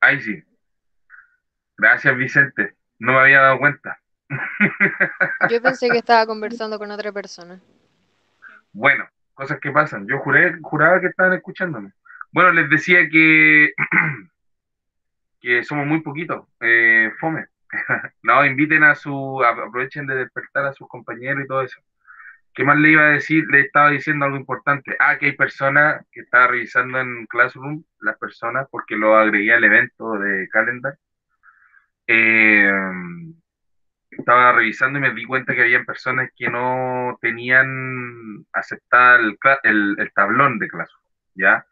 Ay, sí. Gracias, Vicente. No me había dado cuenta. Yo pensé que estaba conversando con otra persona. Bueno, cosas que pasan. Yo juraba que estaban escuchándome. Bueno, les decía que somos muy poquitos. Fome. No, inviten aprovechen de despertar a sus compañeros y todo eso. ¿Qué más le iba a decir? Le estaba diciendo algo importante. Ah, que hay personas que estaba revisando en Classroom, las personas, porque lo agregué al evento de Calendar. Eh, Estaba revisando y me di cuenta que había personas que no tenían aceptada el tablón de Classroom, ¿ya?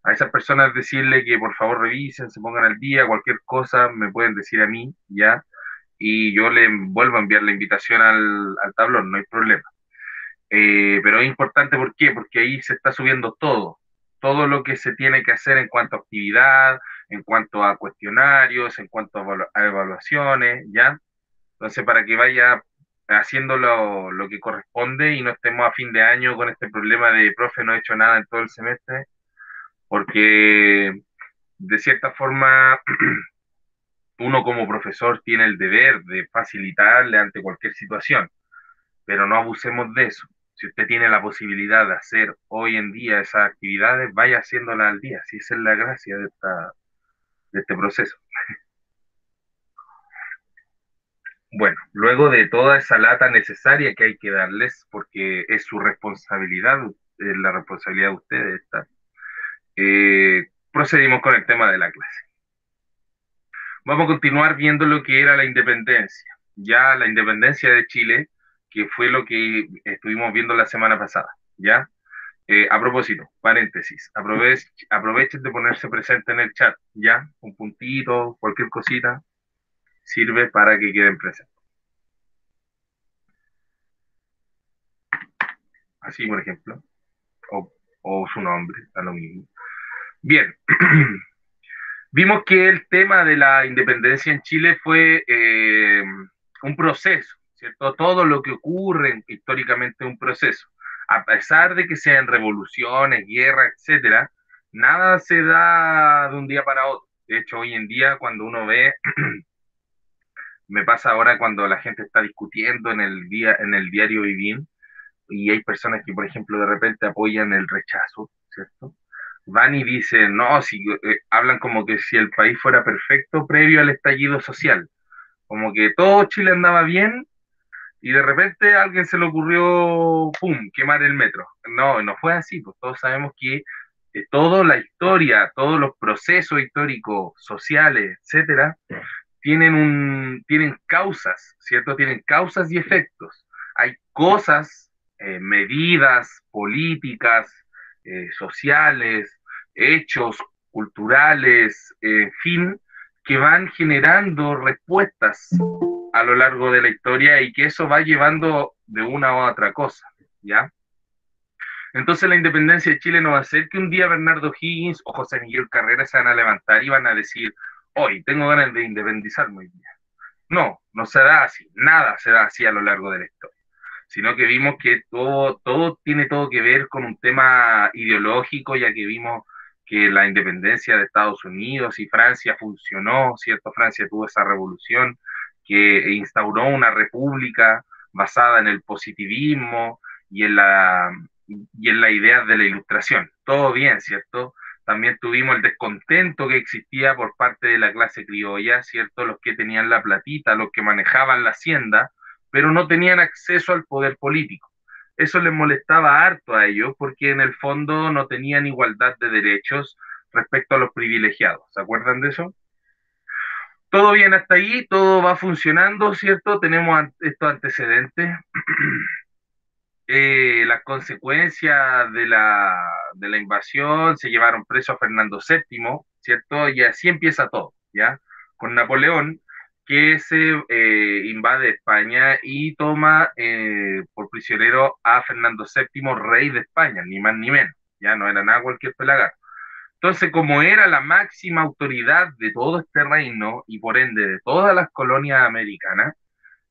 A esas personas decirle que por favor revisen, se pongan al día, cualquier cosa me pueden decir a mí, ¿ya? Y yo le vuelvo a enviar la invitación al tablón, no hay problema. Pero es importante, ¿por qué? Porque ahí se está subiendo todo lo que se tiene que hacer en cuanto a actividad, en cuanto a cuestionarios, en cuanto a evaluaciones, ¿ya? Entonces, para que vaya haciendo lo que corresponde y no estemos a fin de año con este problema de profe, no he hecho nada en todo el semestre, porque de cierta forma uno como profesor tiene el deber de facilitarle ante cualquier situación, pero no abusemos de eso. Si usted tiene la posibilidad de hacer hoy en día esas actividades, vaya haciéndolas al día. Si esa es la gracia de este proceso. Bueno, luego de toda esa lata necesaria que hay que darles, porque es su responsabilidad, es la responsabilidad de ustedes, procedimos con el tema de la clase. Vamos a continuar viendo lo que era la independencia. Ya la independencia de Chile, que fue lo que estuvimos viendo la semana pasada, ¿ya? A propósito, paréntesis, aprovechen de ponerse presente en el chat, ¿ya? Un puntito, cualquier cosita, sirve para que queden presentes. Así, por ejemplo, o, o su nombre, da lo mismo. Bien, vimos que el tema de la independencia en Chile fue un proceso, ¿cierto? Todo lo que ocurre históricamente es un proceso. A pesar de que sean revoluciones, guerras, etcétera, nada se da de un día para otro. De hecho, hoy en día, cuando uno ve, me pasa ahora cuando la gente está discutiendo en el diario Vivir, y hay personas que, por ejemplo, de repente apoyan el rechazo, ¿cierto? Van y dicen, no, si hablan como que si el país fuera perfecto previo al estallido social, como que todo Chile andaba bien y de repente a alguien se le ocurrió, ¡pum!, quemar el metro. No, no fue así, pues todos sabemos que toda la historia, todos los procesos históricos, sociales, etcétera, tienen causas, ¿cierto? Tienen causas y efectos. Hay cosas, medidas políticas, sociales, hechos culturales, en fin, que van generando respuestas a lo largo de la historia y que eso va llevando de una u otra cosa, ¿ya? Entonces la independencia de Chile no va a ser que un día Bernardo Higgins o José Miguel Carrera se van a levantar y van a decir, hoy tengo ganas de independizarme hoy día. No, no se da así, nada se da así a lo largo de la historia, sino que vimos que todo tiene todo que ver con un tema ideológico, ya que vimos que la independencia de Estados Unidos y Francia funcionó, ¿cierto? Francia tuvo esa revolución que instauró una república basada en el positivismo y en la idea de la ilustración. Todo bien, ¿cierto? También tuvimos el descontento que existía por parte de la clase criolla, ¿cierto? Los que tenían la platita, los que manejaban la hacienda, pero no tenían acceso al poder político. Eso les molestaba harto a ellos porque en el fondo no tenían igualdad de derechos respecto a los privilegiados. ¿Se acuerdan de eso? Todo bien hasta ahí, todo va funcionando, ¿cierto? Tenemos estos antecedentes. Las consecuencias de la invasión se llevaron preso a Fernando VII, ¿cierto? Y así empieza todo, ¿ya? Con Napoleón, que se invade España y toma por prisionero a Fernando VII, rey de España, ni más ni menos, ya no era nada cualquier pelagar. Entonces, como era la máxima autoridad de todo este reino y por ende de todas las colonias americanas,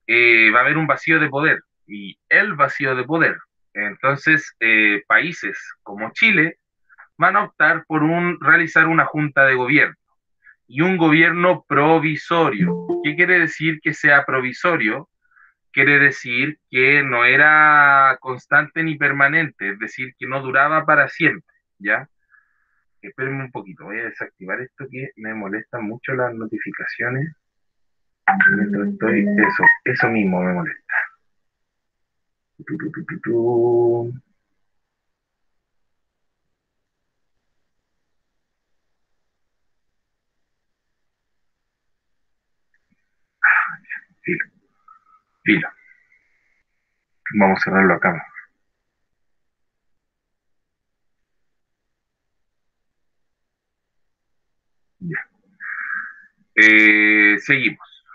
va a haber un vacío de poder y el vacío de poder. Entonces, países como Chile van a optar por realizar una junta de gobierno y un gobierno provisorio. ¿Qué quiere decir que sea provisorio? Quiere decir que no era constante ni permanente, es decir, que no duraba para siempre, ¿ya? Espérenme un poquito, voy a desactivar esto que me molestan mucho las notificaciones mientras estoy, eso mismo me molesta. Tu, tu, tu, tu, tu. Filo, filo. Vamos a cerrarlo acá. Ya. Seguimos.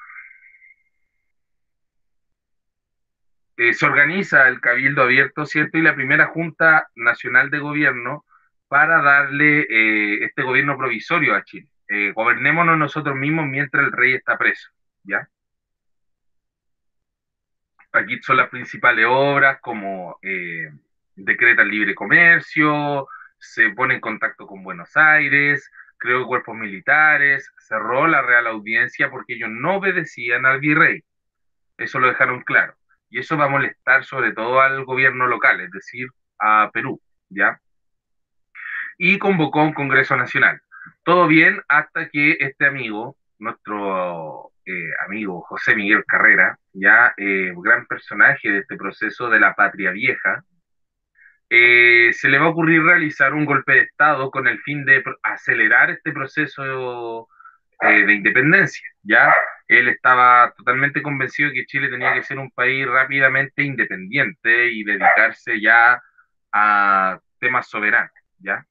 Se organiza el Cabildo Abierto, ¿cierto? Y la primera Junta Nacional de Gobierno para darle este gobierno provisorio a Chile. Gobernémonos nosotros mismos mientras el rey está preso, ¿ya? Aquí son las principales obras como decreta el libre comercio, se pone en contacto con Buenos Aires, creó cuerpos militares, cerró la Real Audiencia porque ellos no obedecían al virrey. Eso lo dejaron claro. Y eso va a molestar sobre todo al gobierno local, es decir, a Perú, ¿ya? Y convocó a un Congreso Nacional. Todo bien hasta que este amigo, nuestro amigo José Miguel Carrera, ya gran personaje de este proceso de la patria vieja, se le va a ocurrir realizar un golpe de Estado con el fin de acelerar este proceso de independencia, ¿ya? Él estaba totalmente convencido de que Chile tenía que ser un país rápidamente independiente y dedicarse ya a temas soberanos, ¿ya?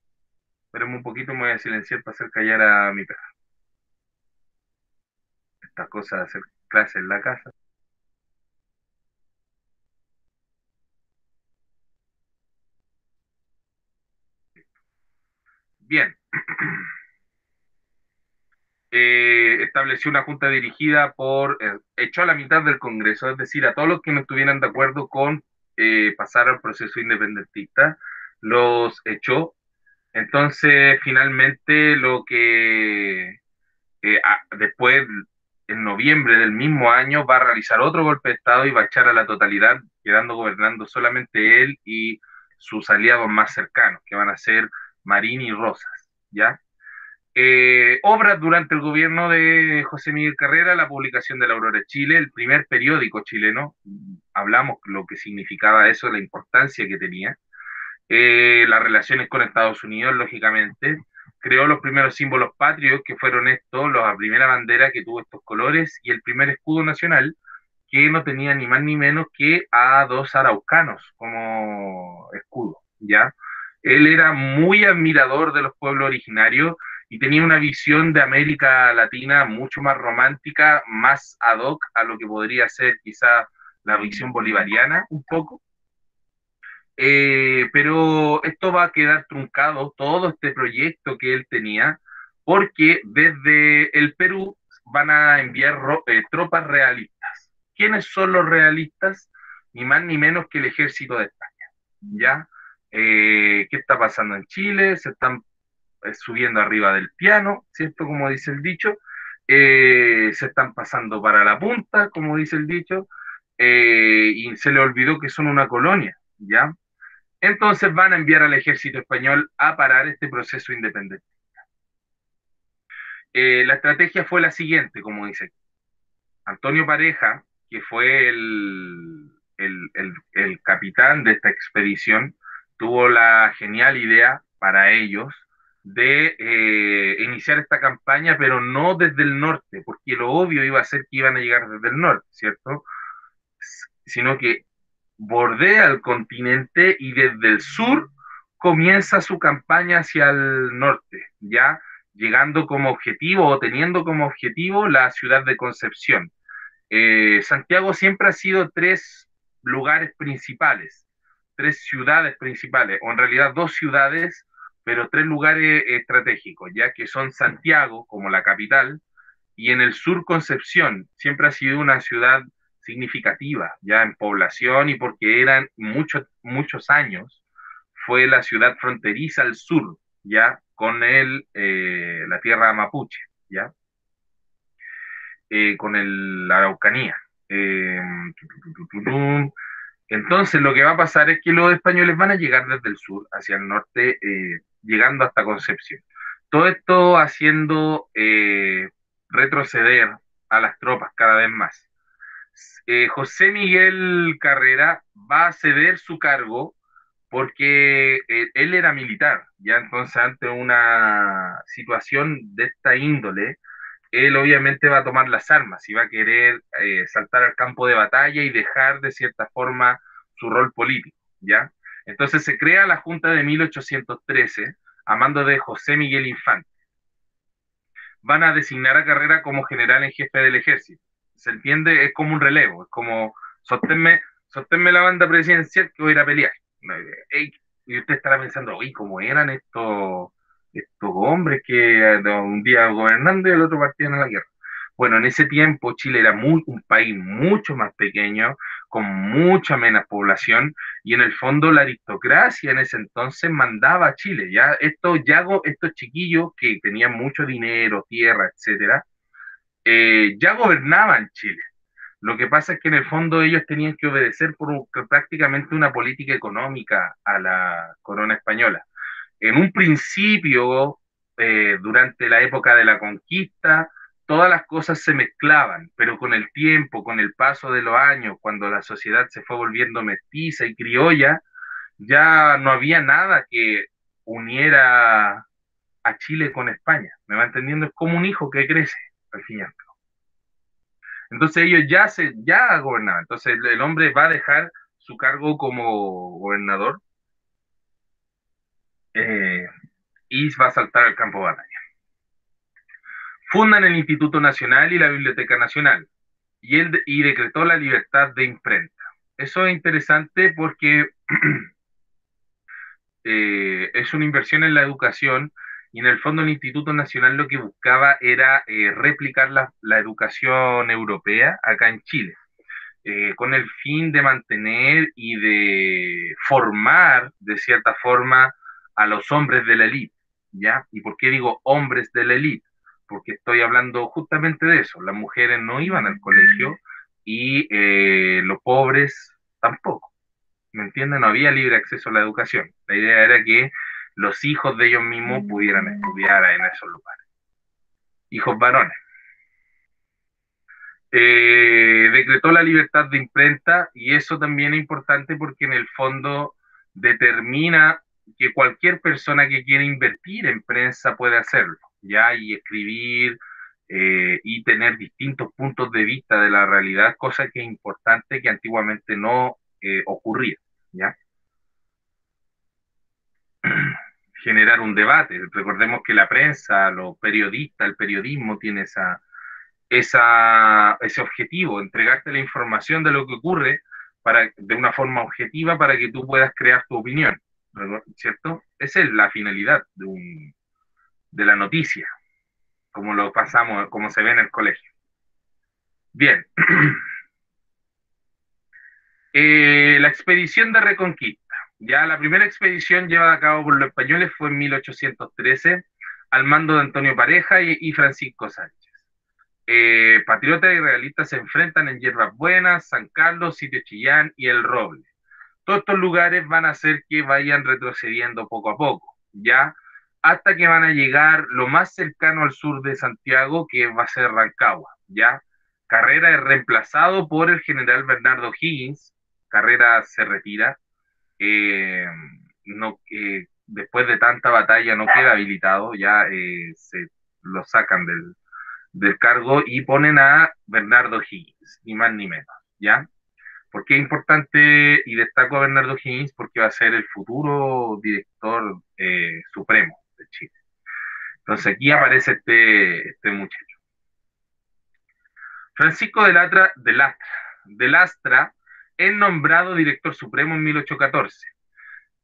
Espérenme un poquito, me voy a silenciar para hacer callar a mi perro. Estas cosas de hacer clases en la casa. Bien. Estableció una junta dirigida echó a la mitad del Congreso, es decir, a todos los que no estuvieran de acuerdo con pasar al proceso independentista, los echó. Entonces, finalmente, después, en noviembre del mismo año, va a realizar otro golpe de Estado y va a echar a la totalidad, quedando gobernando solamente él y sus aliados más cercanos, que van a ser Marín y Rosas, ¿ya? Obras durante el gobierno de José Miguel Carrera, la publicación de la Aurora Chile, el primer periódico chileno, hablamos lo que significaba eso, la importancia que tenía, las relaciones con Estados Unidos, lógicamente, creó los primeros símbolos patrios, que fueron estos, la primera bandera que tuvo estos colores y el primer escudo nacional, que no tenía ni más ni menos que a dos araucanos como escudo, ¿ya? Él era muy admirador de los pueblos originarios y tenía una visión de América Latina mucho más romántica, más ad hoc a lo que podría ser quizá la visión bolivariana un poco. Pero esto va a quedar truncado, todo este proyecto que él tenía, porque desde el Perú van a enviar tropas realistas. ¿Quiénes son los realistas? Ni más ni menos que el ejército de España, ¿ya? ¿Qué está pasando en Chile? Se están subiendo arriba del piano, ¿cierto? Como dice el dicho. Se están pasando para la punta, como dice el dicho, y se le olvidó que son una colonia, ¿ya? Entonces van a enviar al ejército español a parar este proceso independiente. La estrategia fue la siguiente, como dice Antonio Pareja, que fue el capitán de esta expedición, tuvo la genial idea para ellos de iniciar esta campaña, pero no desde el norte, porque lo obvio iba a ser que iban a llegar desde el norte, ¿cierto? Sino que bordea el continente y desde el sur comienza su campaña hacia el norte, ya llegando como objetivo o teniendo como objetivo la ciudad de Concepción. Santiago siempre ha sido tres lugares principales, tres ciudades principales, o en realidad dos ciudades, pero tres lugares estratégicos, ya que son Santiago como la capital, y en el sur Concepción siempre ha sido una ciudad significativa ya en población y porque eran muchos años, fue la ciudad fronteriza al sur, ya con la tierra mapuche, ya. con la Araucanía. Eh, entonces lo que va a pasar es que los españoles van a llegar desde el sur hacia el norte, llegando hasta Concepción. Todo esto haciendo retroceder a las tropas cada vez más. José Miguel Carrera va a ceder su cargo porque él era militar, ya entonces ante una situación de esta índole, él obviamente va a tomar las armas y va a querer saltar al campo de batalla y dejar de cierta forma su rol político, ¿ya? Entonces se crea la Junta de 1813 a mando de José Miguel Infante. Van a designar a Carrera como general en jefe del ejército. ¿Se entiende? Es como un relevo, es como sosténme la banda presidencial que voy a ir a pelear. Ey, y usted estará pensando, oye, ¿cómo eran estos hombres que un día gobernando y el otro partían a la guerra? Bueno, en ese tiempo Chile era un país mucho más pequeño, con mucha menos población, y en el fondo la aristocracia en ese entonces mandaba a Chile, ¿ya? Estos chiquillos que tenían mucho dinero, tierra, etcétera, ya gobernaban Chile. Lo que pasa es que en el fondo ellos tenían que obedecer prácticamente una política económica a la corona española. En un principio, durante la época de la conquista, todas las cosas se mezclaban, pero con el tiempo, con el paso de los años, cuando la sociedad se fue volviendo mestiza y criolla, ya no había nada que uniera a Chile con España. ¿Me va entendiendo? Es como un hijo que crece, al fin y al cabo. Entonces ellos ya gobernaban. Entonces el hombre va a dejar su cargo como gobernador eh, y va a saltar al campo de batalla. Fundan el Instituto Nacional y la Biblioteca Nacional y decretó la libertad de imprenta. Eso es interesante porque es una inversión en la educación y en el fondo el Instituto Nacional lo que buscaba era replicar la educación europea acá en Chile, con el fin de mantener y de formar de cierta forma a los hombres de la élite, ¿ya? ¿Y por qué digo hombres de la élite? Porque estoy hablando justamente de eso. Las mujeres no iban al colegio y los pobres tampoco. ¿Me entienden? No había libre acceso a la educación. La idea era que los hijos de ellos mismos pudieran estudiar en esos lugares. Hijos varones. Decretó la libertad de imprenta y eso también es importante porque en el fondo determina que cualquier persona que quiera invertir en prensa puede hacerlo, ¿ya? Y escribir y tener distintos puntos de vista de la realidad, cosa que es importante que antiguamente no ocurría, ¿ya? Generar un debate. Recordemos que la prensa, los periodistas, el periodismo tiene ese objetivo, entregarte la información de lo que ocurre de una forma objetiva para que tú puedas crear tu opinión, ¿cierto? Esa es la finalidad de la noticia, como lo pasamos, como se ve en el colegio. Bien, la expedición de Reconquista. Ya la primera expedición llevada a cabo por los españoles fue en 1813 al mando de Antonio Pareja y Francisco Sánchez. Patriotas y realistas se enfrentan en Hierbas Buenas, San Carlos, Sitio Chillán y El Roble. Todos estos lugares van a hacer que vayan retrocediendo poco a poco, ¿ya? Hasta que van a llegar lo más cercano al sur de Santiago, que va a ser Rancagua, ¿ya? Carrera es reemplazado por el general Bernardo Higgins. Carrera se retira. eh, no, después de tanta batalla no queda habilitado, ya se lo sacan del cargo y ponen a Bernardo Higgins, ni más ni menos, ¿ya? ¿Por qué es importante y destaco a Bernardo Higgins? Porque va a ser el futuro director supremo de Chile. Entonces aquí aparece este muchacho. Francisco de Lastra es nombrado director supremo en 1814.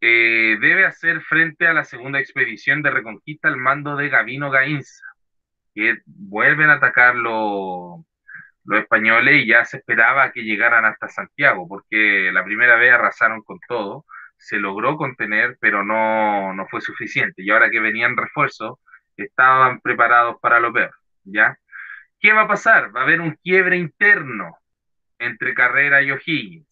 Debe hacer frente a la segunda expedición de reconquista al mando de Gavino Gainza, que vuelven a atacar los españoles y ya se esperaba que llegaran hasta Santiago, porque la primera vez arrasaron con todo, se logró contener, pero no fue suficiente. Y ahora que venían refuerzos, estaban preparados para lo peor, ¿ya? ¿Qué va a pasar? Va a haber un quiebre interno entre Carrera y O'Higgins.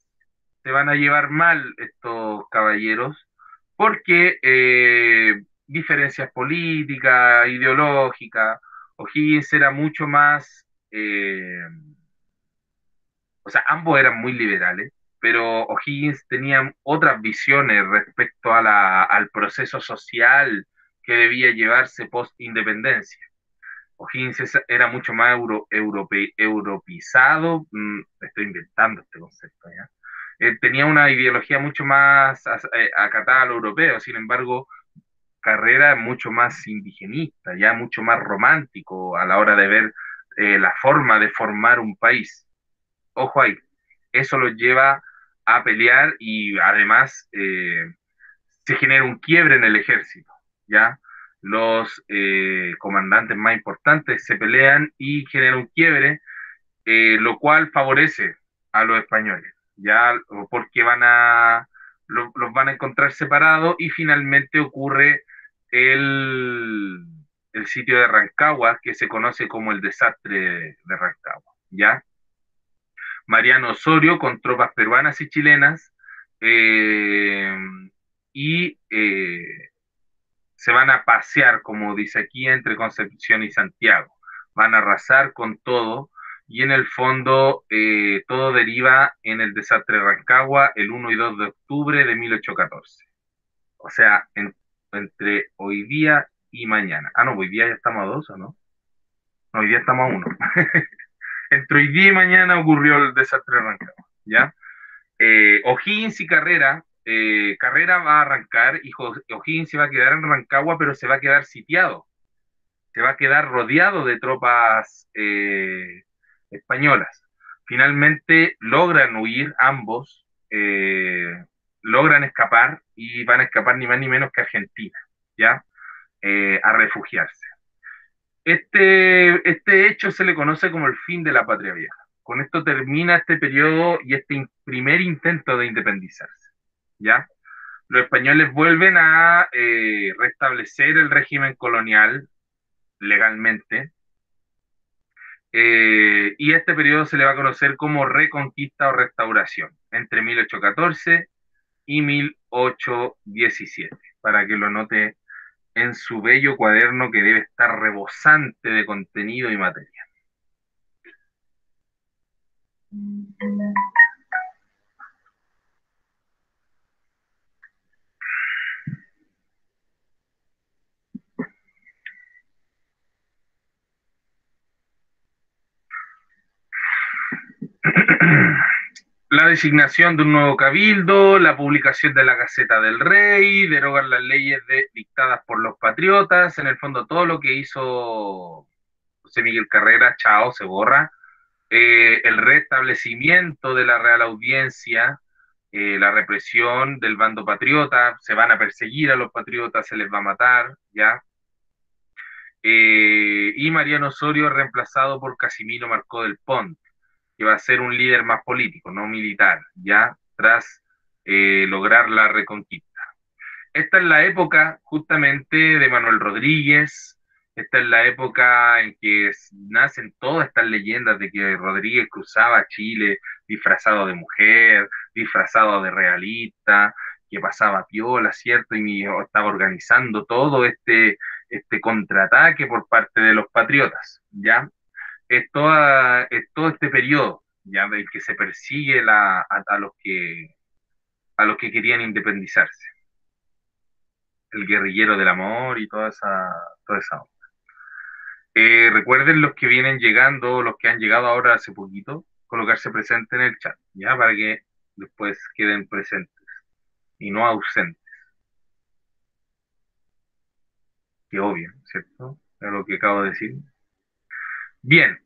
Se van a llevar mal estos caballeros porque diferencias políticas, ideológicas. O'Higgins era mucho más, o sea, ambos eran muy liberales, pero O'Higgins tenía otras visiones respecto a al proceso social que debía llevarse post-independencia. O'Higgins era mucho más europeizado, estoy inventando este concepto, ¿ya? Tenía una ideología mucho más acatada a lo europeo, sin embargo, Carrera es mucho más indigenista, ya mucho más romántico a la hora de ver la forma de formar un país. Ojo ahí, eso los lleva a pelear y además se genera un quiebre en el ejército, ¿ya? Los comandantes más importantes se pelean y genera un quiebre, lo cual favorece a los españoles, ¿ya? Porque los van a encontrar separados y finalmente ocurre el, el sitio de Rancagua, que se conoce como el desastre de Rancagua, ¿ya? Mariano Osorio con tropas peruanas y chilenas eh, y se van a pasear, como dice aquí, entre Concepción y Santiago. Van a arrasar con todo y en el fondo todo deriva en el desastre de Rancagua el 1 y 2 de octubre de 1814. O sea, entre hoy día y mañana. Ah, no, hoy día ya estamos a 2, ¿o no? No, hoy día estamos a 1. Entre hoy día y mañana ocurrió el desastre de Rancagua, ¿ya? O'Higgins y Carrera, Carrera va a arrancar y O'Higgins se va a quedar en Rancagua, pero se va a quedar sitiado, se va a quedar rodeado de tropas españolas. Finalmente logran huir ambos, logran escapar y van a escapar ni más ni menos que Argentina, ¿ya? A refugiarse. Este hecho se le conoce como el fin de la patria vieja. Con esto termina este periodo y este primer intento de independizarse, ¿ya? Los españoles vuelven a restablecer el régimen colonial legalmente, y este periodo se le va a conocer como Reconquista o Restauración, entre 1814 y 1817, para que lo note en su bello cuaderno que debe estar rebosante de contenido y materia. La designación de un nuevo cabildo, la publicación de la Gaceta del Rey, derogar las leyes dictadas por los patriotas, en el fondo todo lo que hizo José Miguel Carrera, chao, se borra. El restablecimiento de la Real Audiencia, la represión del bando patriota, se van a perseguir a los patriotas, se les va a matar, ¿ya? Y Mariano Osorio reemplazado por Casimiro Marcó del Pont, que va a ser un líder más político, no militar, ya tras lograr la reconquista. Esta es la época justamente de Manuel Rodríguez, esta es la época en que nacen todas estas leyendas de que Rodríguez cruzaba Chile disfrazado de mujer, disfrazado de realista, que pasaba piola, ¿cierto? Y estaba organizando todo este contraataque por parte de los patriotas, ¿ya? Es todo este periodo ya del que se persigue a los que querían independizarse, el guerrillero del amor y toda esa onda. Recuerden los que vienen llegando, los que han llegado ahora hace poquito, colocarse presente en el chat, ya para que después queden presentes y no ausentes, que obvio, ¿cierto? Es lo que acabo de decir. Bien,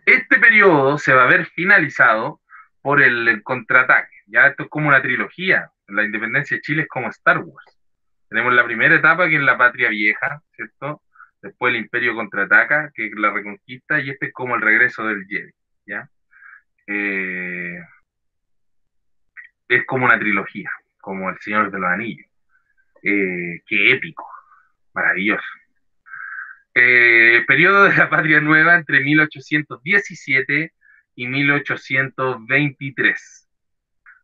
este periodo se va a ver finalizado por el contraataque. Ya esto es como una trilogía. La independencia de Chile es como Star Wars. Tenemos la primera etapa, que es la patria vieja, ¿cierto? Después el imperio contraataca, que es la reconquista, y este es como el regreso del Jedi, ¿ya? Eh, es como una trilogía, como El Señor de los Anillos. Qué épico, maravilloso. Periodo de la Patria Nueva entre 1817 y 1823.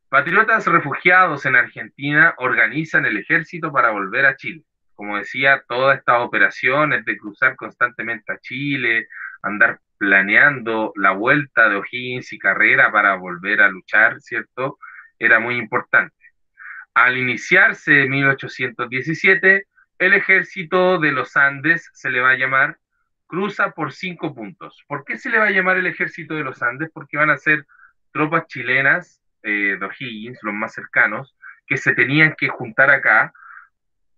Patriotas refugiados en Argentina organizan el ejército para volver a Chile. Como decía, todas estas operaciones de cruzar constantemente a Chile, andar planeando la vuelta de O'Higgins y Carrera para volver a luchar, ¿cierto? Era muy importante. Al iniciarse en 1817, el ejército de los Andes se le va a llamar Cruza por 5 puntos. ¿Por qué se le va a llamar el ejército de los Andes? Porque van a ser tropas chilenas de O'Higgins, los más cercanos, que se tenían que juntar acá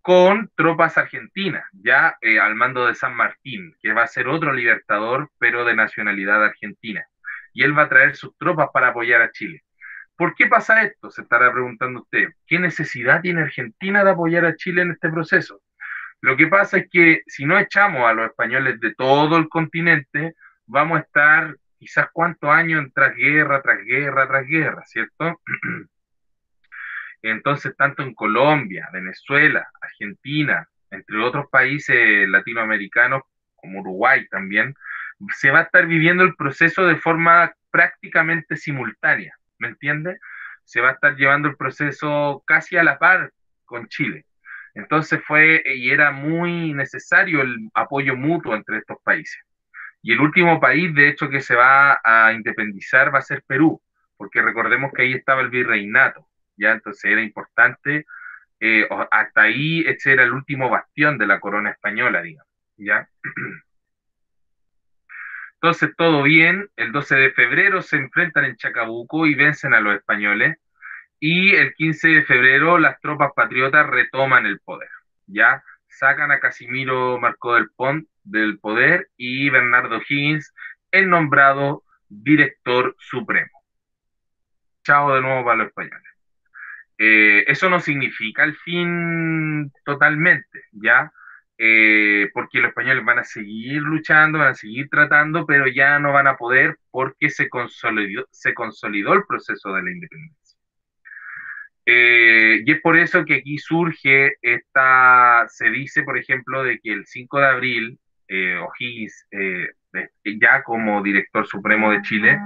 con tropas argentinas, ya al mando de San Martín, que va a ser otro libertador, pero de nacionalidad argentina. Y él va a traer sus tropas para apoyar a Chile. ¿Por qué pasa esto? Se estará preguntando usted. ¿Qué necesidad tiene Argentina de apoyar a Chile en este proceso? Lo que pasa es que si no echamos a los españoles de todo el continente, vamos a estar quizás cuántos años en trasguerra, trasguerra, trasguerra, ¿cierto? Entonces, tanto en Colombia, Venezuela, Argentina, entre otros países latinoamericanos, como Uruguay también, se va a estar viviendo el proceso de forma prácticamente simultánea, ¿me entiende? Se va a estar llevando el proceso casi a la par con Chile. Entonces fue y era muy necesario el apoyo mutuo entre estos países. Y el último país, de hecho, que se va a independizar va a ser Perú, porque recordemos que ahí estaba el virreinato, ¿ya? Entonces era importante, hasta ahí ese era el último bastión de la corona española, digamos, ¿ya? Entonces todo bien, el 12 de febrero se enfrentan en Chacabuco y vencen a los españoles, y el 15 de febrero las tropas patriotas retoman el poder, ¿ya? Sacan a Casimiro Marcó del Pont del poder y Bernardo Higgins es nombrado director supremo. Chao de nuevo para los españoles. Eso no significa el fin totalmente, ¿ya? Porque los españoles van a seguir luchando, van a seguir tratando, pero ya no van a poder porque se consolidó el proceso de la independencia. Y es por eso que aquí surge se dice, por ejemplo, de que el 5 de abril, O'Higgins, ya como director supremo de Chile,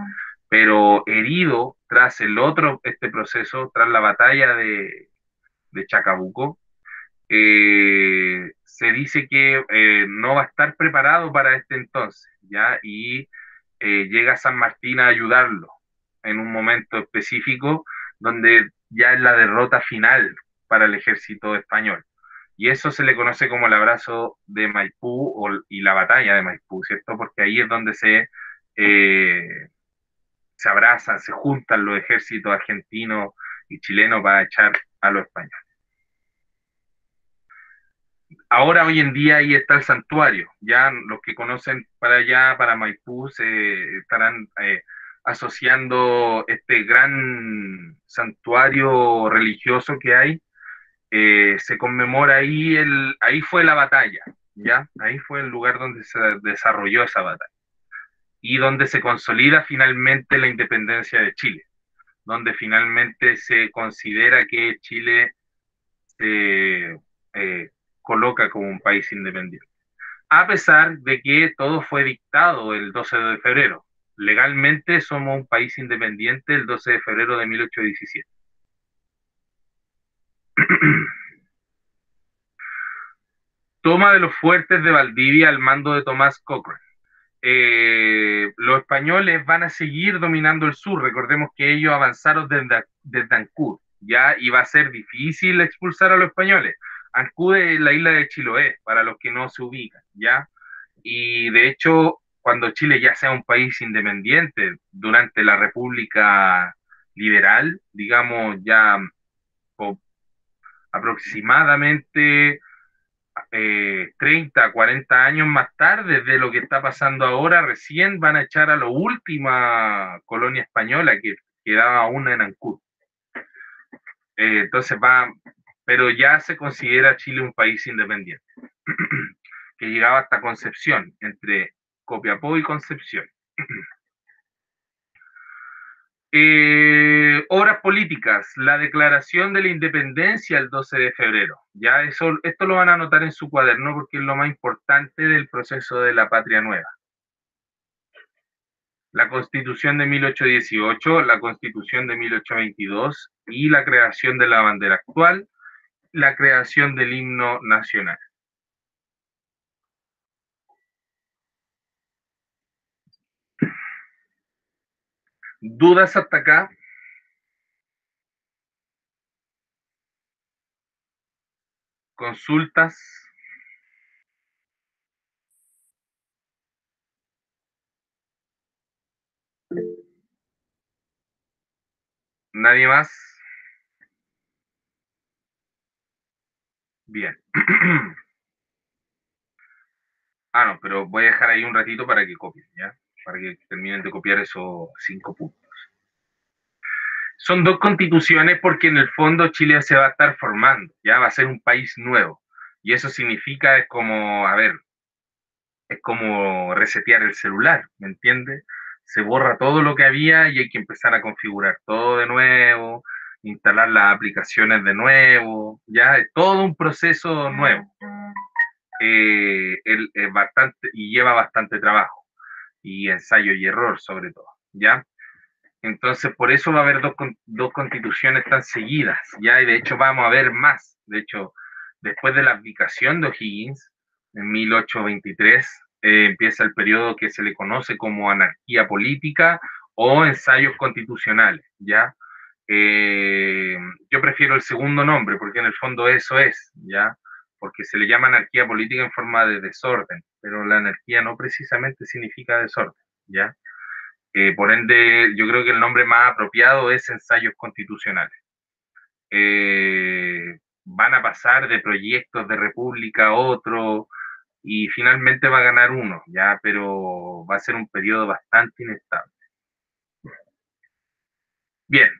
pero herido tras este proceso, tras la batalla de Chacabuco, se dice que no va a estar preparado para este entonces, ¿ya? Y llega San Martín a ayudarlo en un momento específico donde ya es la derrota final para el ejército español. Y eso se le conoce como el abrazo de Maipú y la batalla de Maipú, ¿cierto? Porque ahí es donde se abrazan, se juntan los ejércitos argentinos y chilenos para echar a los españoles. Ahora, hoy en día, ahí está el santuario. Ya los que conocen para allá, para Maipú, se estarán asociando este gran santuario religioso que hay. Se conmemora ahí, ahí fue la batalla, ¿ya? Ahí fue el lugar donde se desarrolló esa batalla y donde se consolida finalmente la independencia de Chile, donde finalmente se considera que Chile se coloca como un país independiente, a pesar de que todo fue dictado el 12 de febrero. Legalmente somos un país independiente el 12 de febrero de 1817. Toma de los fuertes de Valdivia al mando de Tomás Cochrane. Los españoles van a seguir dominando el sur. Recordemos que ellos avanzaron desde Ancud, ya, y va a ser difícil expulsar a los españoles. Ancud es la isla de Chiloé, para los que no se ubican, ya. Y de hecho, cuando Chile ya sea un país independiente, durante la República Liberal, digamos ya aproximadamente 30, 40 años más tarde de lo que está pasando ahora, recién van a echar a la última colonia española que quedaba aún en Ancud. Entonces pero ya se considera Chile un país independiente, que llegaba hasta Concepción, entre Copiapó y Concepción. Horas políticas, la declaración de la independencia el 12 de febrero. Ya eso, esto lo van a anotar en su cuaderno porque es lo más importante del proceso de la patria nueva. La Constitución de 1818, la Constitución de 1822 y la creación de la bandera actual, la creación del himno nacional. ¿Dudas hasta acá? ¿Consultas? ¿Nadie más? Bien. No, pero voy a dejar ahí un ratito para que copien, ¿ya? Para que terminen de copiar esos 5 puntos. Son 2 constituciones porque en el fondo Chile se va a estar formando, ya va a ser un país nuevo. Y eso significa, es como, a ver, es como resetear el celular, ¿me entiendes? Se borra todo lo que había y hay que empezar a configurar todo de nuevo, instalar las aplicaciones de nuevo, ya es todo un proceso nuevo. Es bastante, y lleva bastante trabajo, y ensayo y error sobre todo, ¿ya? Entonces, por eso va a haber dos constituciones tan seguidas, ¿ya? Y de hecho vamos a ver más. De hecho, después de la abdicación de O'Higgins, en 1823, empieza el periodo que se le conoce como anarquía política o ensayos constitucionales, ¿ya? Yo prefiero el segundo nombre, porque en el fondo eso es, ¿ya? Porque se le llama anarquía política en forma de desorden, pero la anarquía no precisamente significa desorden, ¿ya? Por ende, yo creo que el nombre más apropiado es ensayos constitucionales. Van a pasar de proyectos de república a otro y finalmente va a ganar uno, ya, pero va a ser un periodo bastante inestable. Bien.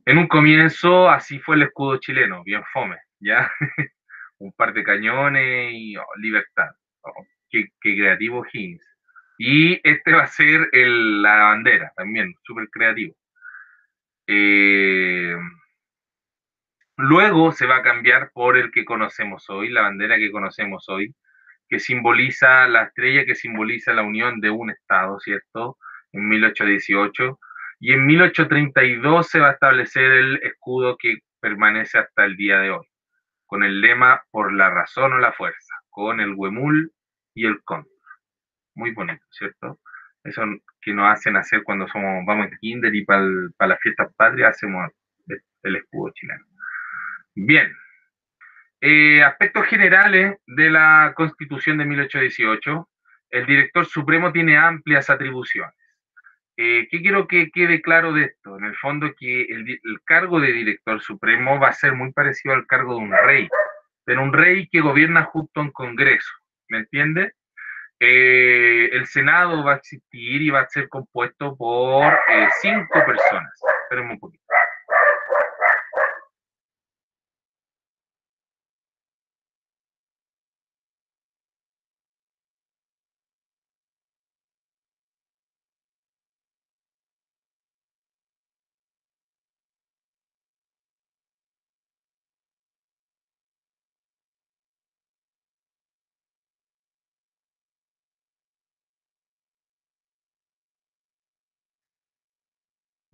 En un comienzo así fue el escudo chileno, bien fome, ya. Un par de cañones y libertad. Oh, qué creativo Higgins. Y este va a ser la bandera, también, súper creativo. Eh, Luego se va a cambiar por el que conocemos hoy, la bandera que conocemos hoy, que simboliza la estrella que simboliza la unión de un Estado, ¿cierto? En 1818. Y en 1832 se va a establecer el escudo que permanece hasta el día de hoy, con el lema por la razón o la fuerza, con el huemul y el cóndor. Muy bonito, ¿cierto? Eso que nos hacen hacer cuando vamos en kinder y para las fiestas patrias hacemos el escudo chileno. Bien, aspectos generales de la Constitución de 1818. El director supremo tiene amplias atribuciones. ¿Qué quiero que quede claro de esto? En el fondo que el cargo de director supremo va a ser muy parecido al cargo de un rey, pero un rey que gobierna junto a un congreso, ¿me entiende? El Senado va a existir y va a ser compuesto por 5 personas. Espérenme un poquito.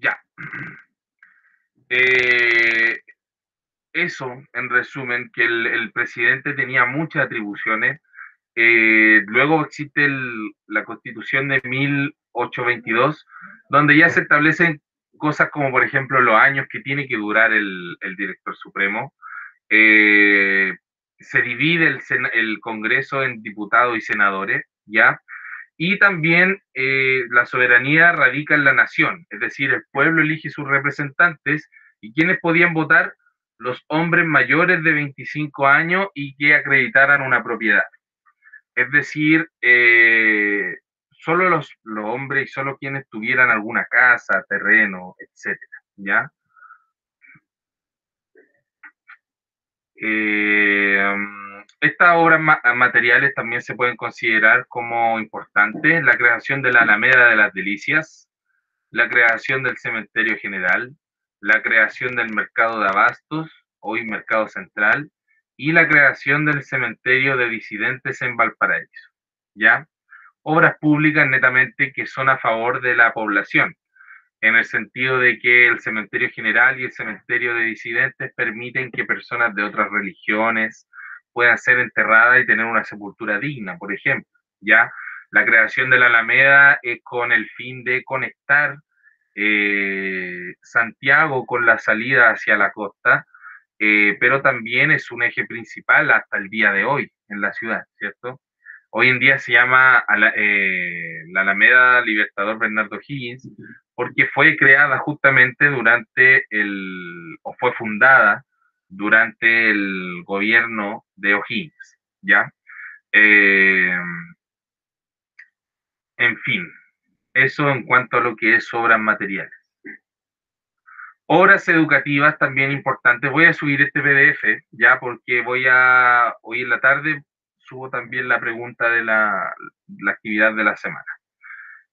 Ya. Eh, Eso, en resumen, que el presidente tenía muchas atribuciones. Luego existe la Constitución de 1822, donde ya se establecen cosas como, por ejemplo, los años que tiene que durar el director supremo. Eh, Se divide el Congreso en diputados y senadores, ¿ya? Y también la soberanía radica en la nación, es decir, el pueblo elige sus representantes y quienes podían votar los hombres mayores de 25 años y que acreditaran una propiedad. Es decir, solo los hombres y solo quienes tuvieran alguna casa, terreno, etcétera, ¿ya? Estas obras materiales también se pueden considerar como importantes. La creación de la Alameda de las Delicias, la creación del cementerio general, la creación del mercado de abastos, hoy mercado central, y la creación del cementerio de disidentes en Valparaíso, ¿ya? Obras públicas netamente que son a favor de la población, en el sentido de que el cementerio general y el cementerio de disidentes permiten que personas de otras religiones puedan ser enterradas y tener una sepultura digna, por ejemplo, ¿ya? La creación de la Alameda es con el fin de conectar Santiago con la salida hacia la costa, pero también es un eje principal hasta el día de hoy en la ciudad, ¿cierto? Hoy en día se llama la Alameda Libertador Bernardo Higgins, porque fue creada justamente o fue fundada durante el gobierno de O'Higgins, ¿ya? Eh, en fin, eso en cuanto a lo que es obras materiales. Obras educativas también importantes. Voy a subir este PDF ya porque hoy en la tarde subo también la pregunta de la actividad de la semana.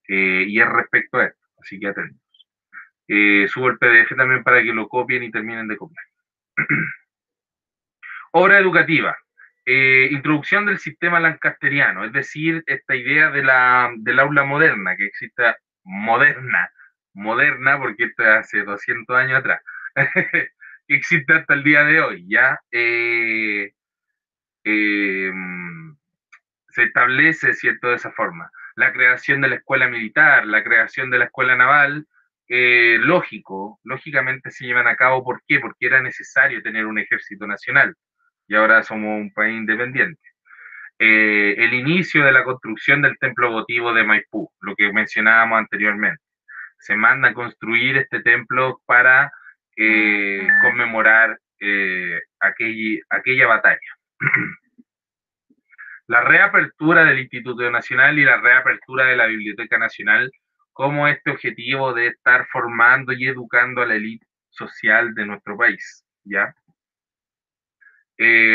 Y es respecto a esto, así que atentos. Subo el PDF también para que lo copien y terminen de copiar. Obra educativa. Introducción del sistema lancasteriano, es decir, esta idea del aula moderna, que exista moderna, porque esto es hace 200 años atrás, que existe hasta el día de hoy, ¿ya? Eh, Se establece, ¿cierto?, de esa forma. La creación de la escuela militar, la creación de la escuela naval, lógicamente se llevan a cabo, ¿por qué? Porque era necesario tener un ejército nacional y ahora somos un país independiente. El inicio de la construcción del templo votivo de Maipú, lo que mencionábamos anteriormente. Se manda a construir este templo para conmemorar aquella batalla. La reapertura del Instituto Nacional y la reapertura de la Biblioteca Nacional como este objetivo de estar formando y educando a la élite social de nuestro país, ¿ya?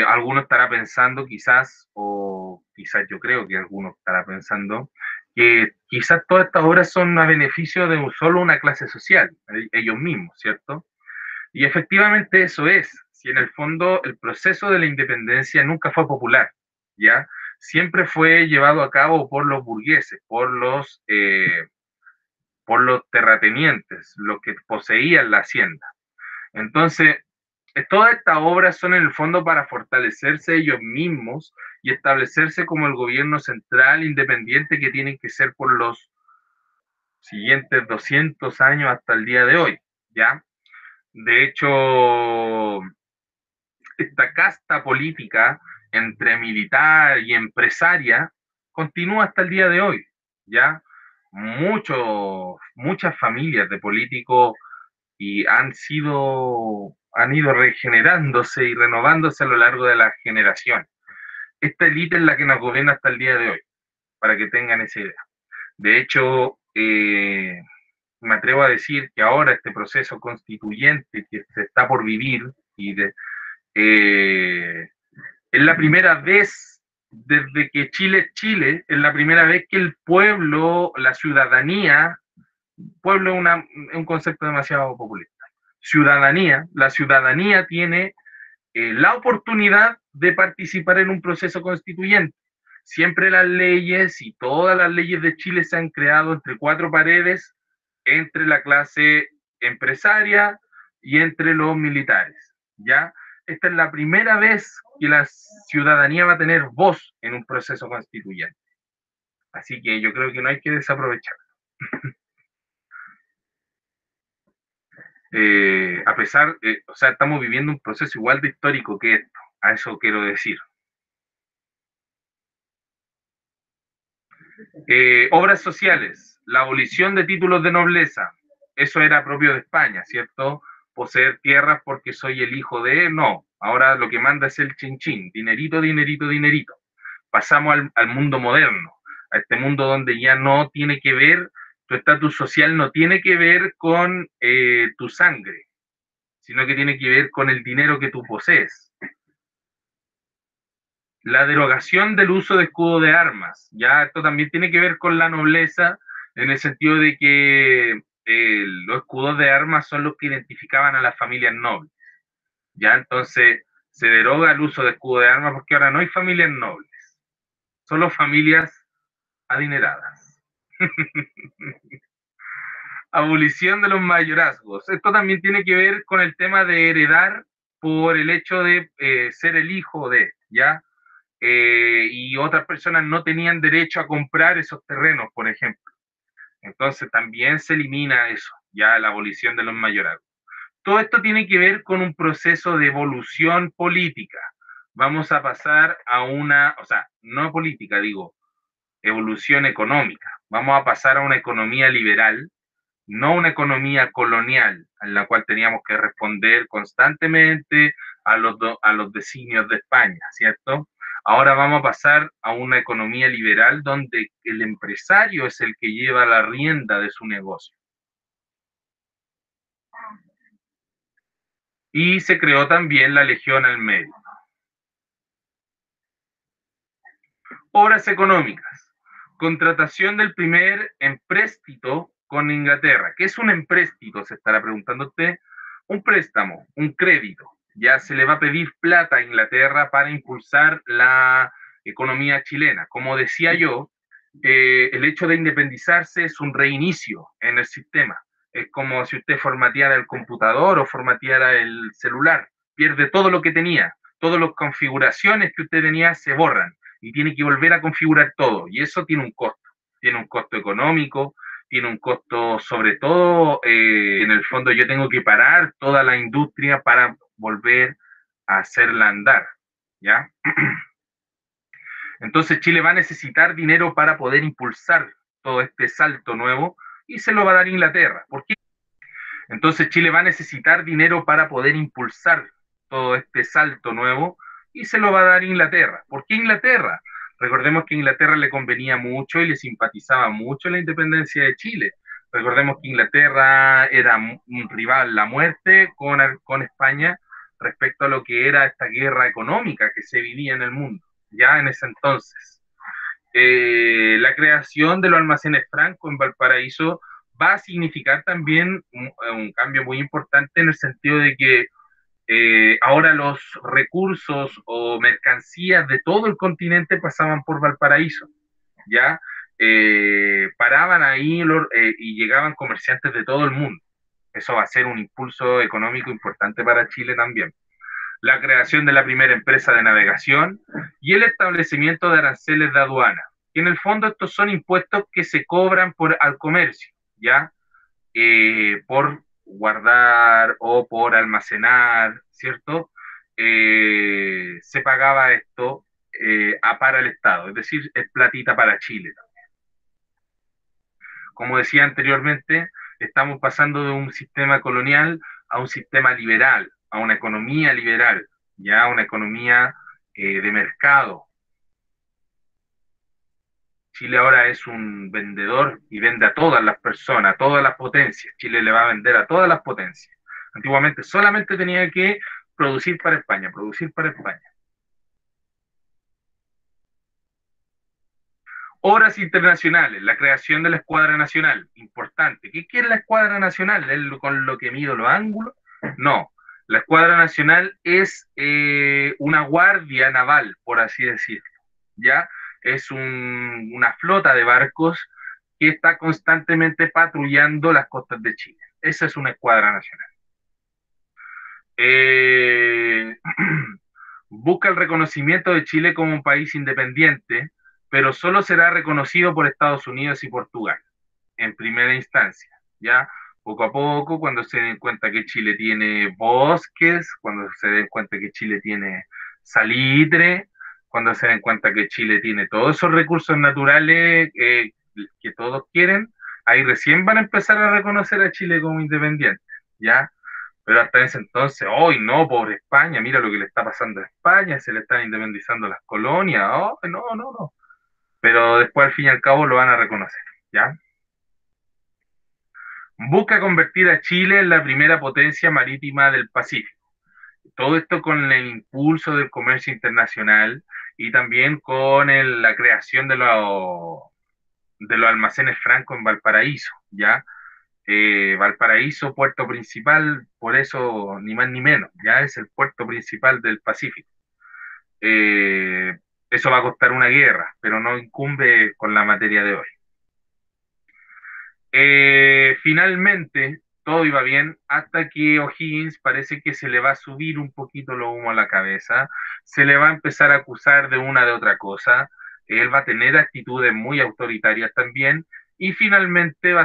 Alguno estará pensando quizás, o quizás yo creo que alguno estará pensando, que quizás todas estas obras son a beneficio de solo una clase social, ellos mismos, ¿cierto? Y efectivamente eso es, si en el fondo el proceso de la independencia nunca fue popular, ¿ya? Siempre fue llevado a cabo por los burgueses, por los terratenientes, los que poseían la hacienda. Entonces, todas estas obras son en el fondo para fortalecerse ellos mismos y establecerse como el gobierno central independiente que tienen que ser por los siguientes 200 años hasta el día de hoy, ¿ya? De hecho, esta casta política entre militar y empresaria continúa hasta el día de hoy, ¿ya? Muchas familias de políticos y han ido regenerándose y renovándose a lo largo de las generaciones. Esta élite es la que nos gobierna hasta el día de hoy, para que tengan esa idea. De hecho, me atrevo a decir que ahora este proceso constituyente que se está por vivir eh, es la primera vez desde que Chile es Chile, es la primera vez que el pueblo, la ciudadanía, pueblo es un concepto demasiado populista. La ciudadanía tiene la oportunidad de participar en un proceso constituyente. Siempre las leyes y todas las leyes de Chile se han creado entre cuatro paredes, entre la clase empresaria y entre los militares, ¿ya? Esta es la primera vez que la ciudadanía va a tener voz en un proceso constituyente. Así que yo creo que no hay que desaprovechar. A pesar, o sea, estamos viviendo un proceso igual de histórico que esto, a eso quiero decir. Obras sociales, la abolición de títulos de nobleza, eso era propio de España, ¿cierto? Poseer tierras porque soy el hijo de, no, ahora lo que manda es el chinchín, dinerito, dinerito, dinerito. Pasamos al mundo moderno, a este mundo donde ya no tiene que ver, tu estatus social no tiene que ver con tu sangre, sino que tiene que ver con el dinero que tú posees. La derogación del uso de escudo de armas, ya esto también tiene que ver con la nobleza, en el sentido de que los escudos de armas son los que identificaban a las familias nobles, ¿ya? Entonces se deroga el uso de escudo de armas porque ahora no hay familias nobles, solo familias adineradas. Abolición de los mayorazgos. Esto también tiene que ver con el tema de heredar por el hecho de ser el hijo de, ¿ya? Y otras personas no tenían derecho a comprar esos terrenos, por ejemplo. Entonces también se elimina eso, ya la abolición de los mayorazgos. Todo esto tiene que ver con un proceso de evolución política. Vamos a pasar a una, o sea, no política, digo, evolución económica. Vamos a pasar a una economía liberal, no una economía colonial, en la cual teníamos que responder constantemente a los designios de España, ¿cierto? Ahora vamos a pasar a una economía liberal donde el empresario es el que lleva la rienda de su negocio. Y se creó también la Legión al Medio. Obras económicas. Contratación del primer empréstito con Inglaterra. ¿Qué es un empréstito? Se estará preguntando usted. Un préstamo, un crédito. Ya se le va a pedir plata a Inglaterra para impulsar la economía chilena. Como decía yo, el hecho de independizarse es un reinicio en el sistema. Es como si usted formateara el computador o formateara el celular. Pierde todo lo que tenía. Todas las configuraciones que usted tenía se borran y tiene que volver a configurar todo. Y eso tiene un costo. Tiene un costo económico, tiene un costo sobre todo, en el fondo yo tengo que parar toda la industria para volver a hacerla andar. ¿Ya? Entonces Chile va a necesitar dinero para poder impulsar todo este salto nuevo y se lo va a dar Inglaterra. ¿Por qué? Entonces Chile va a necesitar dinero para poder impulsar todo este salto nuevo y se lo va a dar Inglaterra. ¿Por qué Inglaterra? Recordemos que a Inglaterra le convenía mucho y le simpatizaba mucho la independencia de Chile. Recordemos que Inglaterra era un rival, la muerte con España respecto a lo que era esta guerra económica que se vivía en el mundo, ya en ese entonces. La creación de los almacenes Franco en Valparaíso va a significar también un cambio muy importante en el sentido de que ahora los recursos o mercancías de todo el continente pasaban por Valparaíso, ¿ya? Paraban ahí y llegaban comerciantes de todo el mundo. Eso va a ser un impulso económico importante para Chile también. La creación de la primera empresa de navegación y el establecimiento de aranceles de aduana, que en el fondo estos son impuestos que se cobran al comercio, ¿ya? Por guardar o por almacenar, ¿cierto? Se pagaba esto para el Estado, es decir, es platita para Chile. Como decía anteriormente, estamos pasando de un sistema colonial a un sistema liberal, a una economía liberal, ya una economía de mercado. Chile ahora es un vendedor y vende a todas las personas, a todas las potencias. Chile le va a vender a todas las potencias. Antiguamente solamente tenía que producir para España, producir para España. Obras internacionales, la creación de la escuadra nacional, importante. ¿Qué es la escuadra nacional? ¿Es con lo que mido los ángulos? No, la escuadra nacional es una guardia naval, por así decirlo, ¿ya? Es una flota de barcos que está constantemente patrullando las costas de Chile. Esa es una escuadra nacional. Eh, busca el reconocimiento de Chile como un país independiente, pero solo será reconocido por Estados Unidos y Portugal en primera instancia, ¿ya? Poco a poco, cuando se den cuenta que Chile tiene bosques, cuando se den cuenta que Chile tiene salitre, cuando se den cuenta que Chile tiene todos esos recursos naturales que todos quieren, ahí recién van a empezar a reconocer a Chile como independiente, ¿ya? Pero hasta ese entonces, hoy no, pobre España, mira lo que le está pasando a España, se le están independizando las colonias, oh, no, no, no. Pero después al fin y al cabo lo van a reconocer, ¿ya? Busca convertir a Chile en la primera potencia marítima del Pacífico. Todo esto con el impulso del comercio internacional y también con la creación de los almacenes francos en Valparaíso, ¿ya? Valparaíso, puerto principal, por eso ni más ni menos, ya es el puerto principal del Pacífico. Eh, Eso va a costar una guerra, pero no incumbe con la materia de hoy. Finalmente, todo iba bien hasta que O'Higgins parece que se le va a subir un poquito lo humo a la cabeza, se le va a empezar a acusar de una de otra cosa, él va a tener actitudes muy autoritarias también y finalmente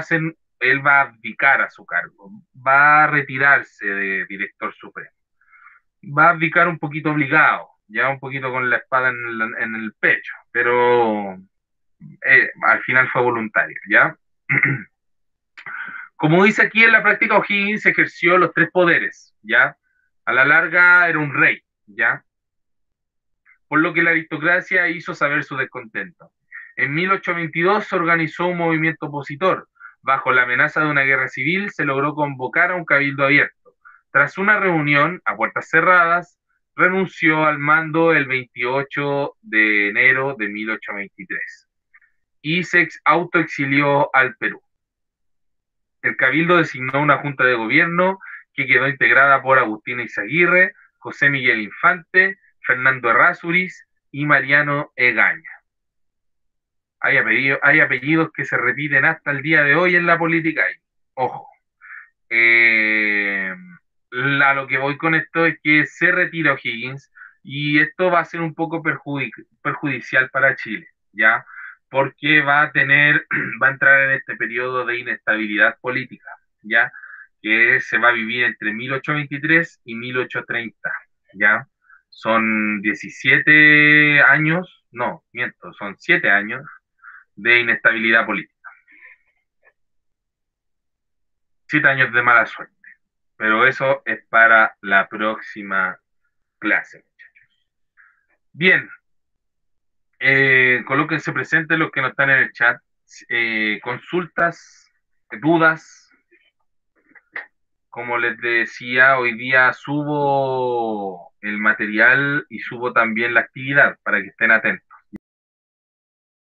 él va a abdicar a su cargo, va a retirarse de director supremo, va a abdicar un poquito obligado, ya un poquito con la espada en el pecho, pero al final fue voluntario, ¿ya? Como dice aquí en la práctica, O'Higgins ejerció los tres poderes, ¿ya? A la larga era un rey, ¿ya? Por lo que la aristocracia hizo saber su descontento. En 1822 se organizó un movimiento opositor. Bajo la amenaza de una guerra civil se logró convocar a un cabildo abierto. Tras una reunión a puertas cerradas, renunció al mando el 28 de enero de 1823 y se autoexilió al Perú. El Cabildo designó una junta de gobierno que quedó integrada por Agustín Izaguirre, José Miguel Infante, Fernando Errázuriz y Mariano Egaña. Hay apellidos que se repiten hasta el día de hoy en la política. Ojo. Eh, a lo que voy con esto es que se retira O'Higgins y esto va a ser un poco perjudicial para Chile, ¿ya? Porque va a entrar en este periodo de inestabilidad política, ¿ya? Que se va a vivir entre 1823 y 1830, ¿ya? Son 17 años, no, miento, son 7 años de inestabilidad política, 7 años de mala suerte. Pero eso es para la próxima clase. Bien, colóquense presentes los que no están en el chat. Consultas, dudas. Como les decía, hoy día subo el material y subo también la actividad para que estén atentos.